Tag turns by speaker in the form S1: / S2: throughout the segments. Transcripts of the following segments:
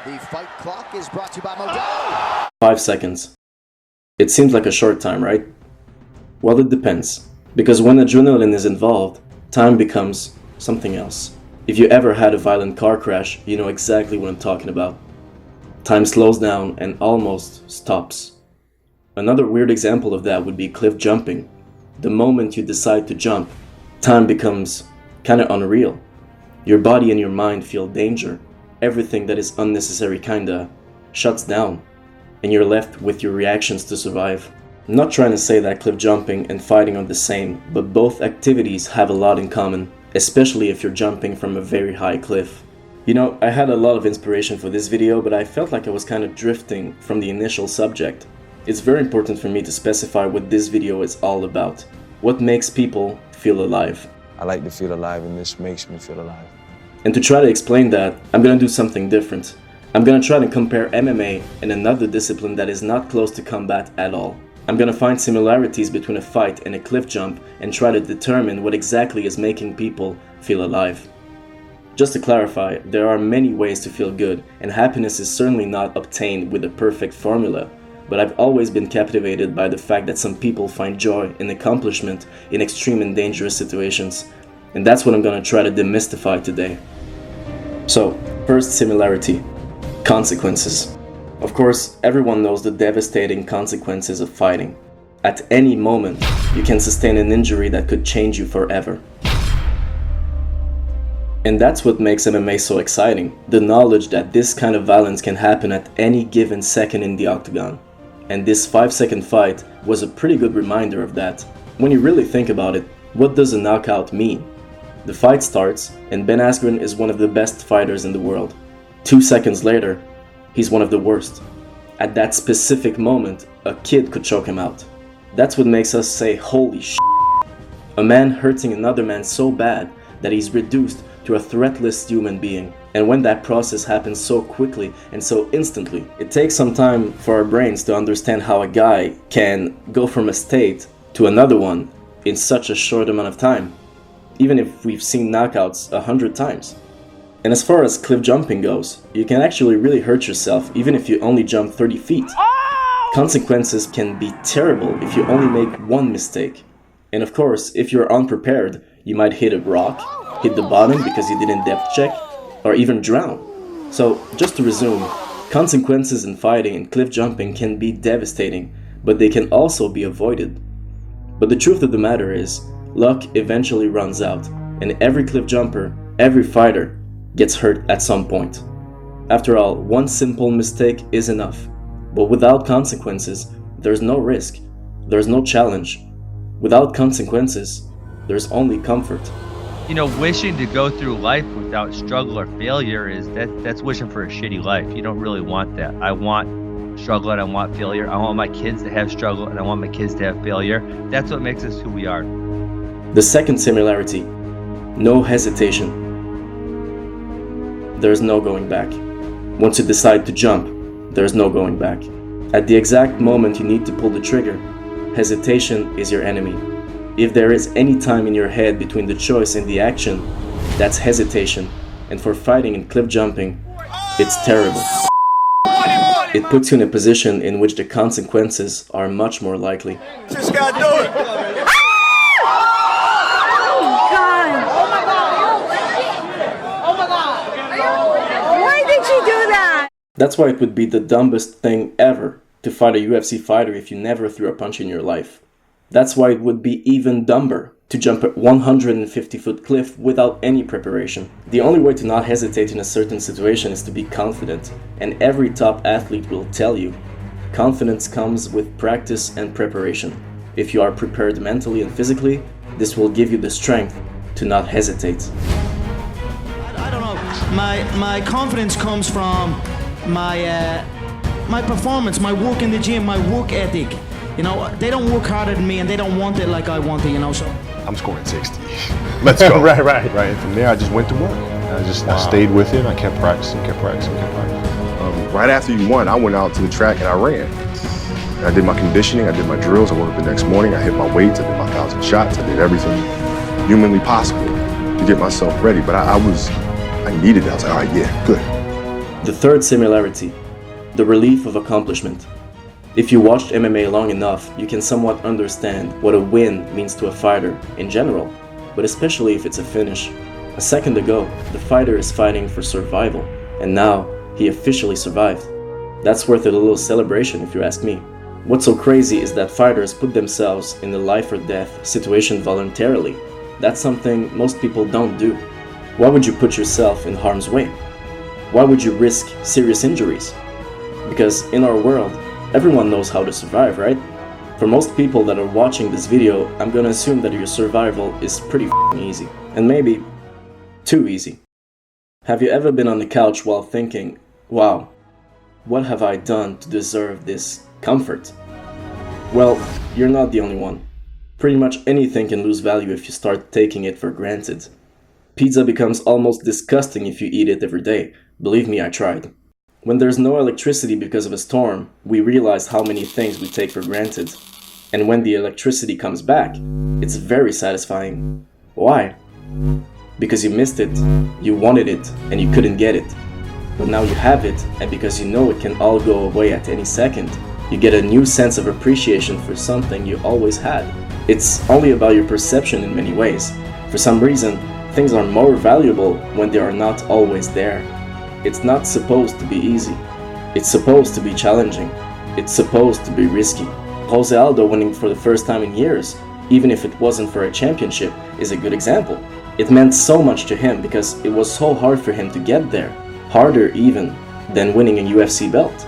S1: The fight clock is brought to you by Modelo.
S2: 5 seconds. It seems like a short time, right? Well, it depends. Because when adrenaline is involved, time becomes something else. If you ever had a violent car crash, you know exactly what I'm talking about. Time slows down and almost stops. Another weird example of that would be cliff jumping. The moment you decide to jump, time becomes kinda unreal. Your body and your mind feel danger. Everything that is unnecessary kinda shuts down, and you're left with your reactions to survive. I'm not trying to say that cliff jumping and fighting are the same, but both activities have a lot in common, especially if you're jumping from a very high cliff. You know, I had a lot of inspiration for this video, but I felt like I was kind of drifting from the initial subject. It's very important for me to specify what this video is all about. What makes people feel alive.
S3: I like to feel alive, and this makes me feel alive.
S2: And to try to explain that, I'm gonna do something different. I'm gonna try to compare MMA and another discipline that is not close to combat at all. I'm gonna find similarities between a fight and a cliff jump and try to determine what exactly is making people feel alive. Just to clarify, there are many ways to feel good, and happiness is certainly not obtained with a perfect formula, but I've always been captivated by the fact that some people find joy in accomplishment in extreme and dangerous situations, and that's what I'm gonna try to demystify today. So, first similarity, consequences. Of course, everyone knows the devastating consequences of fighting. At any moment, you can sustain an injury that could change you forever. And that's what makes MMA so exciting, the knowledge that this kind of violence can happen at any given second in the octagon. And this 5-second fight was a pretty good reminder of that. When you really think about it, what does a knockout mean? The fight starts, and Ben Askren is one of the best fighters in the world. 2 seconds later, he's one of the worst. At that specific moment, a kid could choke him out. That's what makes us say, holy shit. A man hurting another man so bad that he's reduced to a threatless human being. And when that process happens so quickly and so instantly, it takes some time for our brains to understand how a guy can go from a state to another one in such a short amount of time, even if we've seen knockouts 100 times. And as far as cliff jumping goes, you can actually really hurt yourself even if you only jump 30 feet. Consequences can be terrible if you only make one mistake. And of course, if you're unprepared, you might hit a rock, hit the bottom because you didn't depth check, or even drown. So, just to resume, consequences in fighting and cliff jumping can be devastating, but they can also be avoided. But the truth of the matter is, luck eventually runs out, and every cliff jumper, every fighter, gets hurt at some point. After all, one simple mistake is enough. But without consequences, there's no risk, there's no challenge. Without consequences, there's only comfort.
S4: You know, wishing to go through life without struggle or failure that's wishing for a shitty life. You don't really want that. I want struggle and I want failure. I want my kids to have struggle and I want my kids to have failure. That's what makes us who we are.
S2: The second similarity, no hesitation. There's no going back. Once you decide to jump, there's no going back. At the exact moment you need to pull the trigger, hesitation is your enemy. If there is any time in your head between the choice and the action, that's hesitation. And for fighting and cliff jumping, it's terrible. It puts you in a position in which the consequences are much more likely.
S1: Just gotta do it.
S2: That's why it would be the dumbest thing ever to fight a UFC fighter if you never threw a punch in your life. That's why it would be even dumber to jump a 150-foot cliff without any preparation. The only way to not hesitate in a certain situation is to be confident, and every top athlete will tell you, confidence comes with practice and preparation. If you are prepared mentally and physically, this will give you the strength to not hesitate.
S5: I don't know, my confidence comes from my performance, my work in the gym, my work ethic. You know, they don't work harder than me and they don't want it like I want it, you know, so.
S6: I'm scoring 60. Let's go. Right. And from there, I just went to work. I stayed with it. I kept practicing. Right after you won, I went out to the track and I ran. And I did my conditioning, I did my drills, I woke up the next morning, I hit my weights, I did my 1,000 shots, I did everything humanly possible to get myself ready. But I needed it. I was like, all right, yeah, good.
S2: The third similarity, the relief of accomplishment. If you watched MMA long enough, you can somewhat understand what a win means to a fighter in general, but especially if it's a finish. A second ago, the fighter is fighting for survival, and now he officially survived. That's worth a little celebration if you ask me. What's so crazy is that fighters put themselves in a life or death situation voluntarily. That's something most people don't do. Why would you put yourself in harm's way? Why would you risk serious injuries? Because in our world, everyone knows how to survive, right? For most people that are watching this video, I'm gonna assume that your survival is pretty easy. And maybe too easy. Have you ever been on the couch while thinking, wow, what have I done to deserve this comfort? Well, you're not the only one. Pretty much anything can lose value if you start taking it for granted. Pizza becomes almost disgusting if you eat it every day. Believe me, I tried. When there's no electricity because of a storm, we realize how many things we take for granted. And when the electricity comes back, it's very satisfying. Why? Because you missed it, you wanted it, and you couldn't get it. But now you have it, and because you know it can all go away at any second, you get a new sense of appreciation for something you always had. It's only about your perception in many ways. For some reason, things are more valuable when they are not always there. It's not supposed to be easy. It's supposed to be challenging. It's supposed to be risky. Jose Aldo winning for the first time in years, even if it wasn't for a championship, is a good example. It meant so much to him because it was so hard for him to get there. Harder even than winning a UFC belt.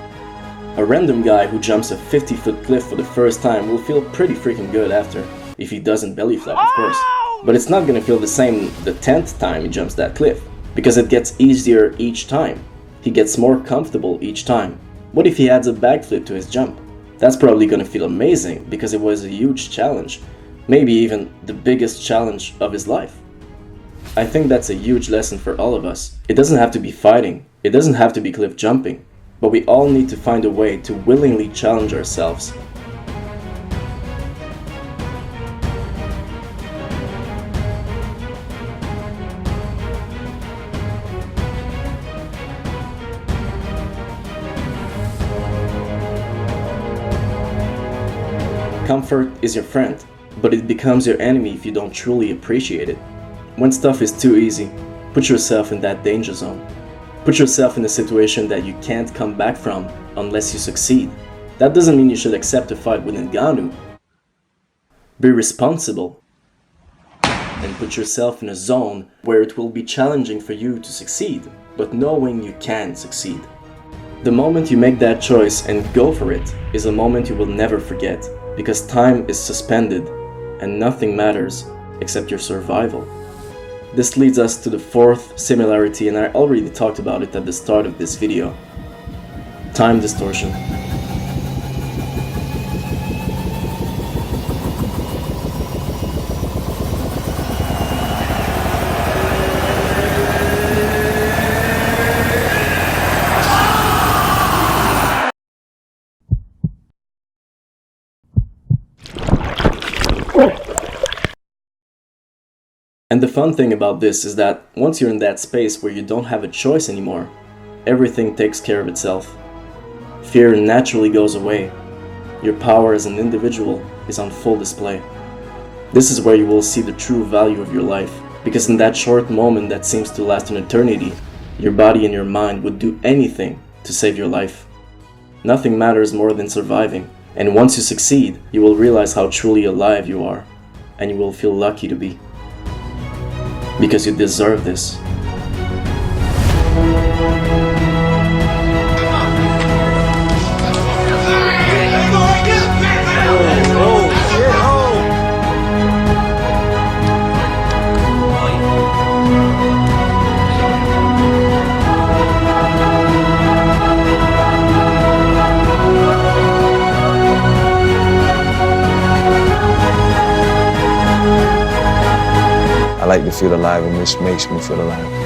S2: A random guy who jumps a 50-foot cliff for the first time will feel pretty freaking good after, if he doesn't belly flop, of course. But it's not gonna feel the same the 10th time he jumps that cliff, because it gets easier each time. He gets more comfortable each time. What if he adds a backflip to his jump? That's probably gonna feel amazing because it was a huge challenge, maybe even the biggest challenge of his life. I think that's a huge lesson for all of us. It doesn't have to be fighting, it doesn't have to be cliff jumping, but we all need to find a way to willingly challenge ourselves. Comfort is your friend, but it becomes your enemy if you don't truly appreciate it. When stuff is too easy, put yourself in that danger zone. Put yourself in a situation that you can't come back from unless you succeed. That doesn't mean you should accept a fight with Ngannou. Be responsible and put yourself in a zone where it will be challenging for you to succeed, but knowing you can succeed. The moment you make that choice and go for it is a moment you will never forget, because time is suspended and nothing matters except your survival. This leads us to the fourth similarity, and I already talked about it at the start of this video. Time distortion. And the fun thing about this is that once you're in that space where you don't have a choice anymore, everything takes care of itself. Fear naturally goes away. Your power as an individual is on full display. This is where you will see the true value of your life, because in that short moment that seems to last an eternity, your body and your mind would do anything to save your life. Nothing matters more than surviving, and once you succeed, you will realize how truly alive you are, and you will feel lucky to be. Because you deserve this.
S3: I like to feel alive, and this makes me feel alive.